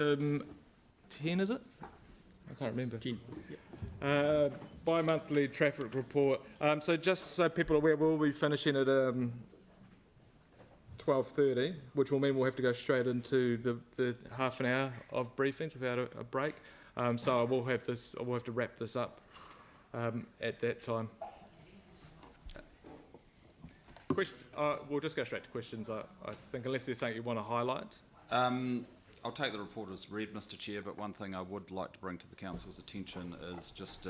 10, is it? I can't remember. 10. Bi-monthly traffic report. So just so people are aware, we'll be finishing at 12:30, which will mean we'll have to go straight into the half an hour of briefings without a break. So I will have to wrap this up at that time. We'll just go straight to questions, I think, unless there's something you want to highlight. I'll take the report as read, Mr Chair, but one thing I would like to bring to the Council's attention is just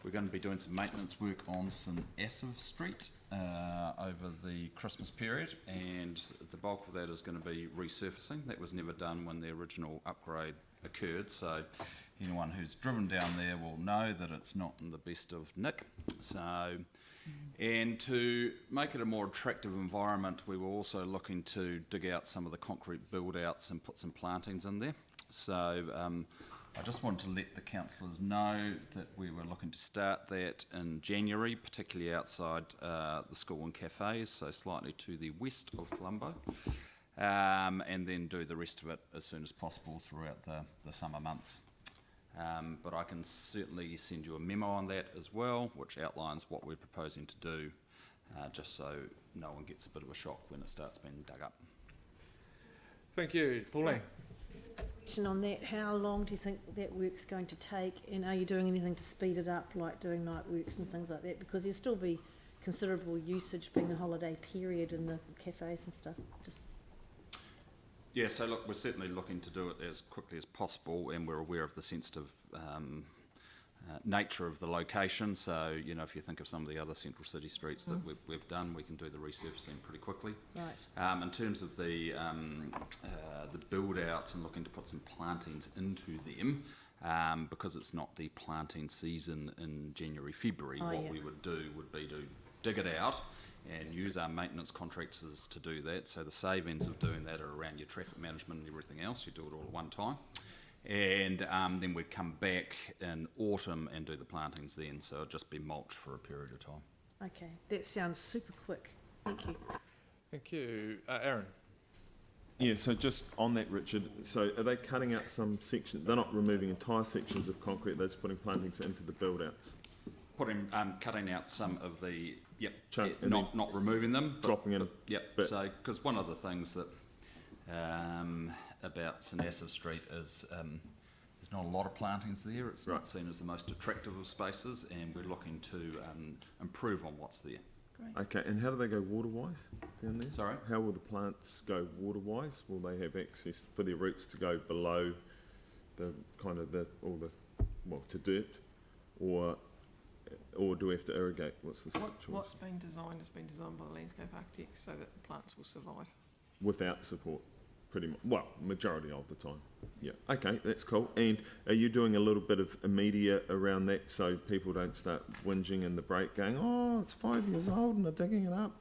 we're going to be doing some maintenance work on St Asaph Street over the Christmas period, and the bulk of that is going to be resurfacing. That was never done when the original upgrade occurred, so anyone who's driven down there will know that it's not in the best of nick. And to make it a more attractive environment, we were also looking to dig out some of the concrete build-outs and put some plantings in there. So I just wanted to let the councillors know that we were looking to start that in January, particularly outside the school and cafes, so slightly to the west of Colombo, and then do the rest of it as soon as possible throughout the summer months. But I can certainly send you a memo on that as well, which outlines what we're proposing to do, just so no one gets a bit of a shock when it starts being dug up. Thank you. Pauline? Question on that, how long do you think that work's going to take, and are you doing anything to speed it up, like doing night works and things like that? Because there'll still be considerable usage being the holiday period in the cafes and stuff. Yeah, so look, we're certainly looking to do it as quickly as possible, and we're aware of the sensitive nature of the location. So, you know, if you think of some of the other central city streets that we've done, we can do the resurfacing pretty quickly. Right. In terms of the build-outs and looking to put some plantings into them, because it's not the planting season in January, February, we would do would be to dig it out and use our maintenance contractors to do that. So the savings of doing that are around your traffic management and everything else. You do it all at one time. And then we'd come back in autumn and do the plantings then. So it'd just be mulch for a period of time. Okay, that sounds super quick. Thank you. Thank you. Aaron? Yeah, so just on that, Richard, so are they cutting out some sections? They're not removing entire sections of concrete, they're just putting plantings into the build-outs? Cutting out some of the, not removing them, but dropping in. So, because one of the things that about St Asaph Street is there's not a lot of plantings there. It's not seen as the most attractive of spaces, and we're looking to improve on what's there. Great. Okay, and how do they go water-wise down there? Sorry? How will the plants go water-wise? Will they have access for their roots to go below the kind of to dirt, or do we have to irrigate? What's the situation? What's been designed has been designed by the landscape architects so that the plants will survive. Without support, pretty much. Well, majority of the time. Yeah. Okay, that's cool. And are you doing a little bit of immediate around that so people don't start whinging in the break, going, "Oh, it's 5 years old and they're digging it up,"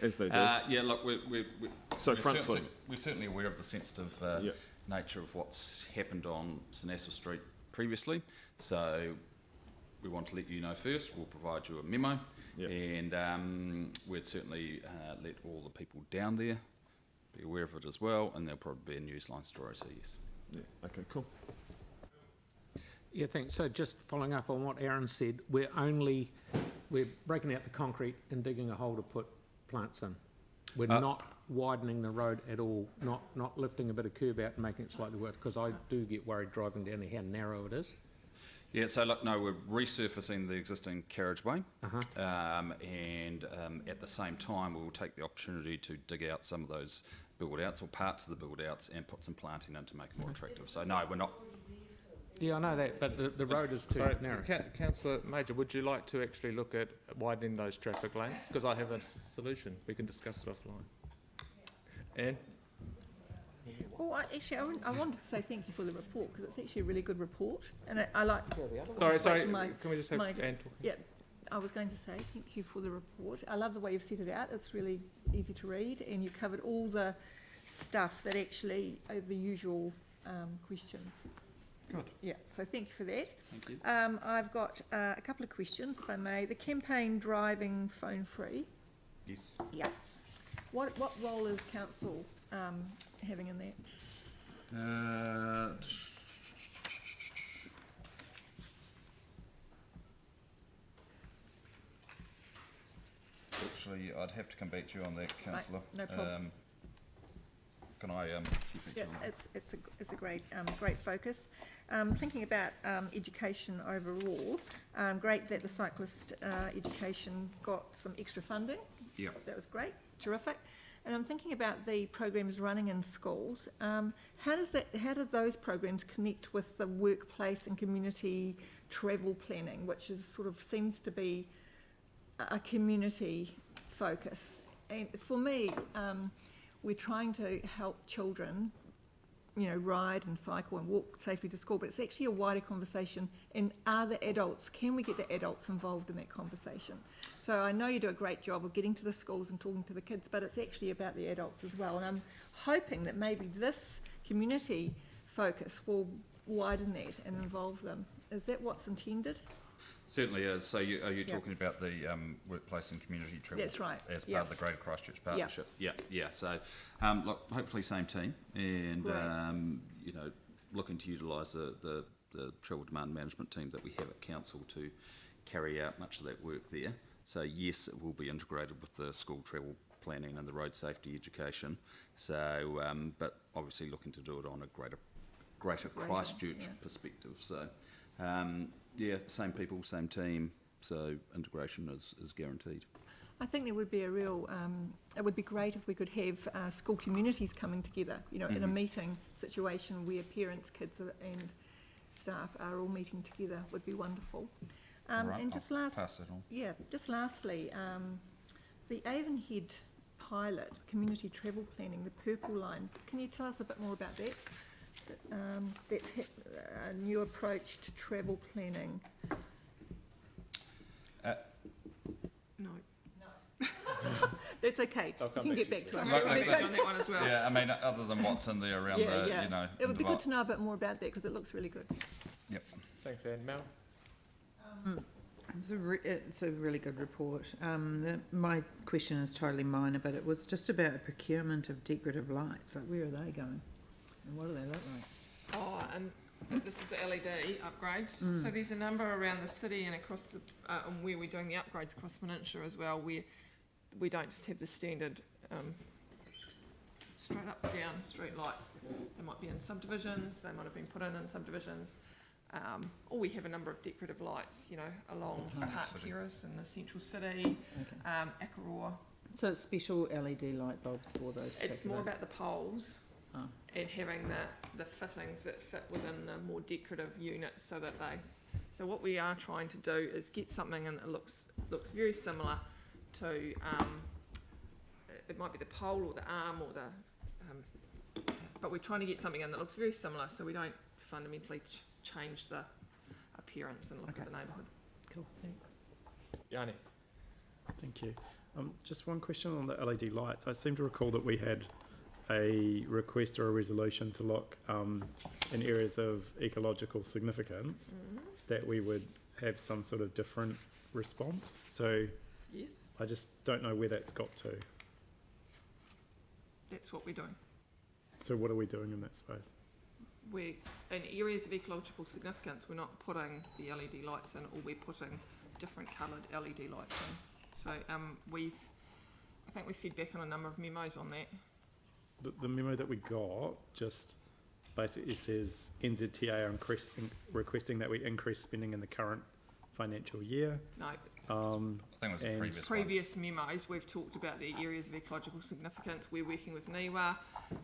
as they do? Yeah. Look, we're certainly aware of the sensitive nature of what's happened on St Asaph Street previously. So we want to let you know first. We'll provide you a memo, and we'd certainly let all the people down there be aware of it as well, and there'll probably be a newsline story, so yes. Yeah, okay, cool. Yeah, thanks. So just following up on what Aaron said, we're breaking out the concrete and digging a hole to put plants in. We're not widening the road at all, not lifting a bit of curb out and making it slightly worse, because I do get worried driving down there how narrow it is. Yeah, so look, no, we're resurfacing the existing carriageway, and at the same time we will take the opportunity to dig out some of those build-outs or parts of the build-outs and put some planting in to make it more attractive. So no, we're not. Yeah, I know that, but the road is too narrow. Councillor Major, would you like to actually look at widening those traffic lanes? Because I have a solution. We can discuss it offline. Anne? Well, I wanted to say thank you for the report, because it's actually a really good report, and I like. Sorry. Can we just have Anne talking? Yeah, I was going to say thank you for the report. I love the way you've set it out. It's really easy to read, and you covered all the stuff that actually are the usual questions. Good. Yeah, so thank you for that. Thank you. I've got a couple of questions, if I may. The campaign driving phone free. Yes. Yeah. What role is council having in that? Actually, I'd have to come back to you on that, councillor. No problem. Can I keep it? Yeah, it's a great focus. Thinking about education overall, great that the cyclist education got some extra funding. Yeah. That was great, terrific. And I'm thinking about the programs running in schools. How do those programs connect with the workplace and community travel planning, which is sort of seems to be a community focus? And for me, we're trying to help children, ride and cycle and walk safely to school, but it's actually a wider conversation. And can we get the adults involved in that conversation? So I know you do a great job of getting to the schools and talking to the kids, but it's actually about the adults as well. And I'm hoping that maybe this community focus will widen that and involve them. Is that what's intended? Certainly is. So are you talking about the workplace and community travel? That's right. As part of the Greater Christchurch Partnership? Yeah. So, look, hopefully same team and, looking to utilise the travel demand management team that we have at council to carry out much of that work there. So, yes, it will be integrated with the school travel planning and the road safety education. So, but obviously looking to do it on a greater Christchurch perspective. So, same people, same team, so integration is guaranteed. I think there would be it would be great if we could have school communities coming together, in a meeting situation where parents, kids and staff are all meeting together would be wonderful. Right, and just pass that on. Yeah, just lastly, the Avonhead pilot, community travel planning, the purple line, can you tell us a bit more about that? That a new approach to travel planning. No. That's okay. I'll You come can back get to back you. to I'm it. going to on that one as well. Yeah, I mean, other than what's in there around It would be good to know a bit more about that because it looks really good. Yep. Thanks, Anne. Mel? It's a really good report. My question is totally minor, but it was just about the procurement of decorative lights. Like, where are they going? And what do they look like? Oh, and this is the LED upgrades. So there's a number around the city and across the, and where we're doing the upgrades across the peninsula as well, where we don't just have the standard straight up down street lights. They might be in subdivisions, they might have been put in subdivisions, or we have a number of decorative lights, along Park Terrace in the central city, Akaroa. So it's special LED light bulbs for those? It's more about the poles. And having the fittings that fit within the more decorative units so what we are trying to do is get something in that looks very similar to, it might be the pole or the arm or but we're trying to get something in that looks very similar so we don't fundamentally change the appearance and look of the neighbourhood. Cool, thanks. Yanni? Thank you. Just one question on the LED lights. I seem to recall that we had a request or a resolution to look in areas of ecological significance that we would have some sort of different response. So Yes, I just don't know where that's got to. that's what we're doing. So what are we doing in that space? We're in areas of ecological significance, we're not putting the LED lights in, or we're putting different coloured LED lights in. So I think we've fed back on a number of memos on that. The memo that we got just basically says NZTA are requesting that we increase spending in the current financial year. No, I think it was the And previous one. memos, we've talked about the areas of ecological significance. We're working with NIWA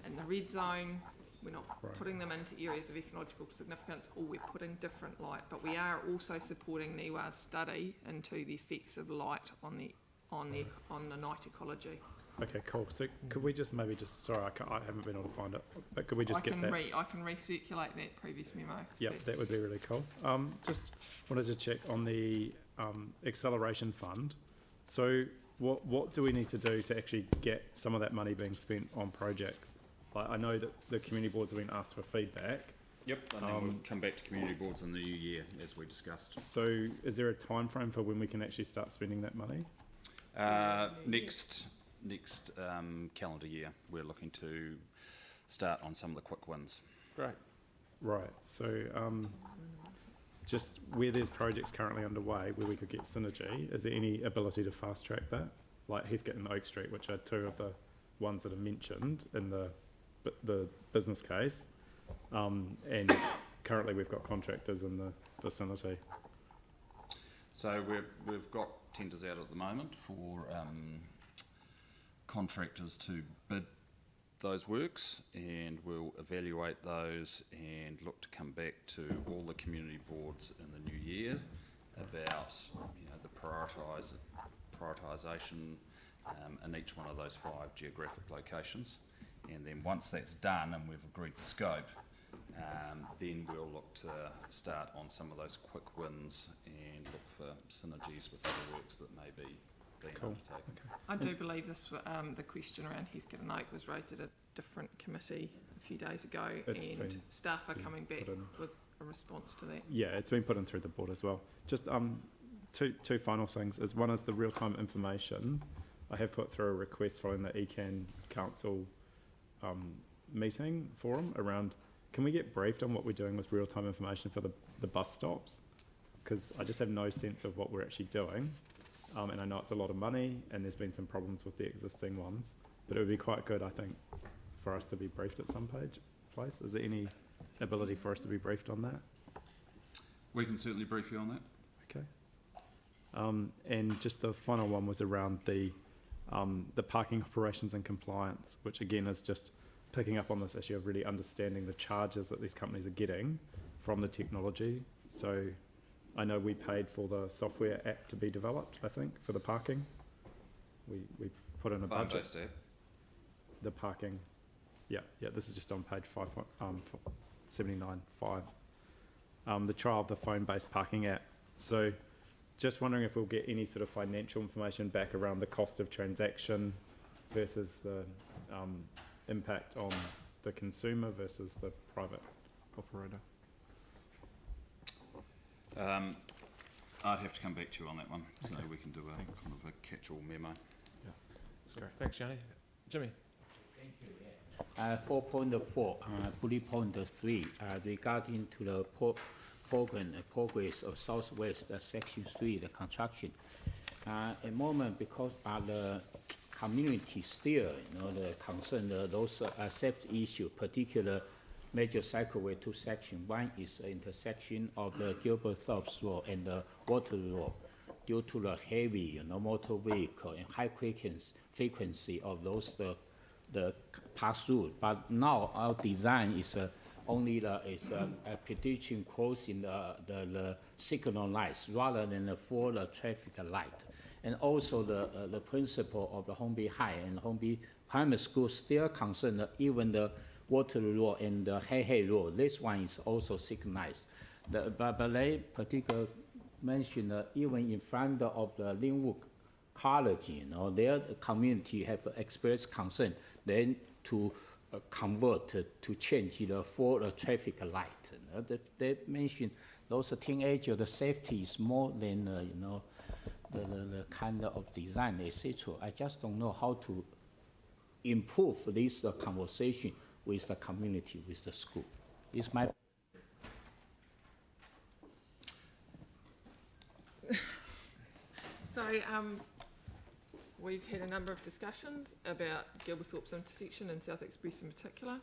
in the red zone. We're not putting them into areas of ecological significance, or we're putting different light. But we are also supporting NIWA's study into the effects of light on the night ecology. Okay, cool. So could we just sorry, I haven't been able to find it, but could we just get that? I can recirculate that previous memo. Yep, that would be really cool. Just wanted to check on the acceleration fund. So what do we need to do to actually get some of that money being spent on projects? Like, I know that the community boards have been asked for feedback. Yep, and then we'll come back to community boards in the new year, as we discussed. So is there a time frame for when we can actually start spending that money? Next calendar year, we're looking to start on some of the quick wins. Great. Right, so just where there's projects currently underway where we could get synergy, is there any ability to fast track that? Like Heathcote and Oak Street, which are two of the ones that are mentioned in the business case, and currently we've got contractors in the vicinity. So we've got tenders out at the moment for contractors to bid those works, and we'll evaluate those and look to come back to all the community boards in the new year about the prioritisation in each one of those 5 geographic locations. And then once that's done and we've agreed the scope, then we'll look to start on some of those quick wins and look for synergies with other works that may be being undertaken. Okay. I do believe this, the question around Heathcote and Oak was raised at a different committee a few days ago, It's and been staff are coming back put in. with a response to that. Yeah, it's been put in through the board as well. Just two final things. One is the real-time information. I have put through a request following the ECAN Council meeting forum around, can we get briefed on what we're doing with real-time information for the bus stops? Because I just have no sense of what we're actually doing. And I know it's a lot of money and there's been some problems with the existing ones, but it would be quite good, I think, for us to be briefed at some place. Is there any ability for us to be briefed on that? We can certainly brief you on that. Okay. And just the final one was around the parking operations and compliance, which again is just picking up on this issue of really understanding the charges that these companies are getting from the technology. So I know we paid for the software app to be developed, I think, for the parking. We put in a budget. Phone-based app. The parking, yeah, this is just on page 79.5. The trial of the phone-based parking app. So just wondering if we'll get any sort of financial information back around the cost of transaction versus the impact on the consumer versus the private operator. I'd have to come back to you on that one, so we can do a kind of a catch-all memo. That's great. Thanks, Johnny. Jimmy. 4.4, bullet point 3, regarding to the progress of Southwest Section 3, the construction. At the moment, because the community still, the concern, those safety issue, particular major cycleway 2 section. One is the intersection of the Gilbert Thorpe's Road and the Waterloo Road. Due to the heavy, motor vehicle and high frequency of those the pass through. But now our design is only a pedestrian crossing the signal lights rather than the full traffic light. And also the principle of the Hornby High and Hornby Primary School still concerned even the Waterloo Road and the Hay Road. This one is also signalized. But they particularly mentioned even in front of the Linwood College, their community have expressed concern then to convert to change the full traffic light. They mentioned those teenagers, the safety is more than the kind of design, etc. I just don't know how to improve this conversation with the community, with the school. It's my So we've had a number of discussions about Gilberthorpe's intersection and South Express in particular.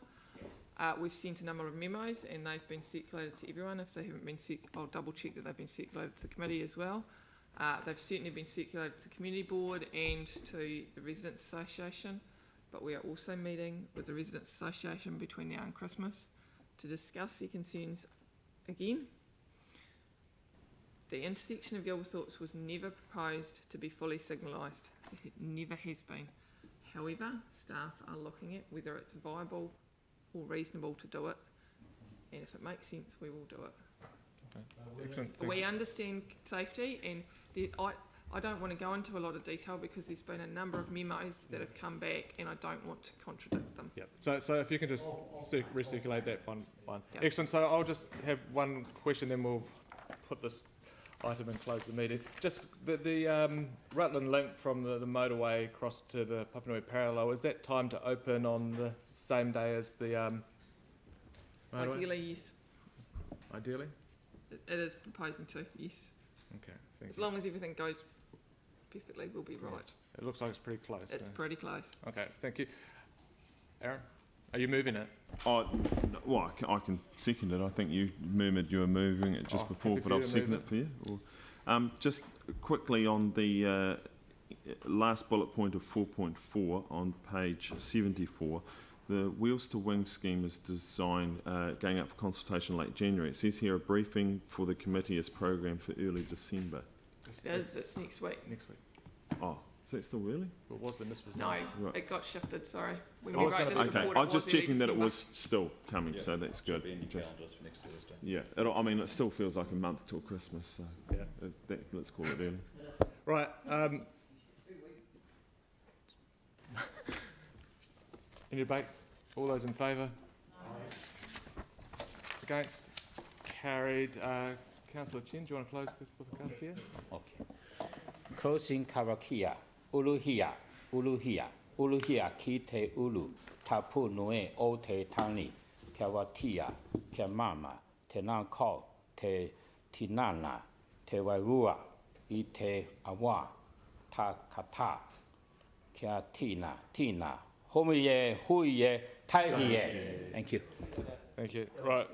We've sent a number of memos and they've been circulated to everyone. If they haven't been I'll double check that they've been circulated to the committee as well. They've certainly been circulated to the community board and to the Residents Association, but we are also meeting with the Residents Association between now and Christmas to discuss their concerns again. The intersection of Gilberthorpe's was never proposed to be fully signalised. It never has been. However, staff are looking at whether it's viable or reasonable to do it, and if it makes sense, we will do it. Okay. Excellent. Thank We you. understand safety, and I don't want to go into a lot of detail because there's been a number of memos that have come back, and I don't want to contradict them. Yeah. So if you can just recirculate that fine. Yep. Excellent. So I'll just have one question, then we'll put this item and close the meeting. Just the Rutland link from the motorway across to the Papanui parallel, is that timed to open on the same day as the Right away? Ideally, yes. Ideally? It is proposing to, yes. Okay, thank As you. long as everything goes perfectly, we'll be right. It looks like it's pretty close. It's so- pretty close. Okay, thank you. Aaron, are you moving it? Oh, no, well, I can second it. I think you murmured you were moving it just Oh, before, happy for but you I'll to second move it for you. Just quickly on the last bullet point of 4.4 on page 74, the Wheels to Wings scheme is designed, going up for consultation late January. It says here a briefing for the committee is programmed for early December. It's next week. Next week. Oh, is that still early? Well, it was when this was No, done. Right. it got shifted, sorry. When I we was wrote gonna- this Okay, report, I it was just was early checking that it December. was still coming, so that's good. Be in your Just- calendars for next Thursday. yeah, I mean, it still feels like a month till Christmas, so Yeah. let's call it early. Right. Any debate? All those in favour? Against? Carried. Councillor Chen, do you want to close the card here? Okay. Closing Karakia, Uluhia, Uluhia, Uluhia, Kite Ulu, Tapu Nue, Ote Tani, Kawatia, Kamama, Tenan Ko, Te Tinana, Te Wairua, Ite Awa, Takata, Kia Tina, Homiye, Huye, Taiye. Thank you. Thank you. Right.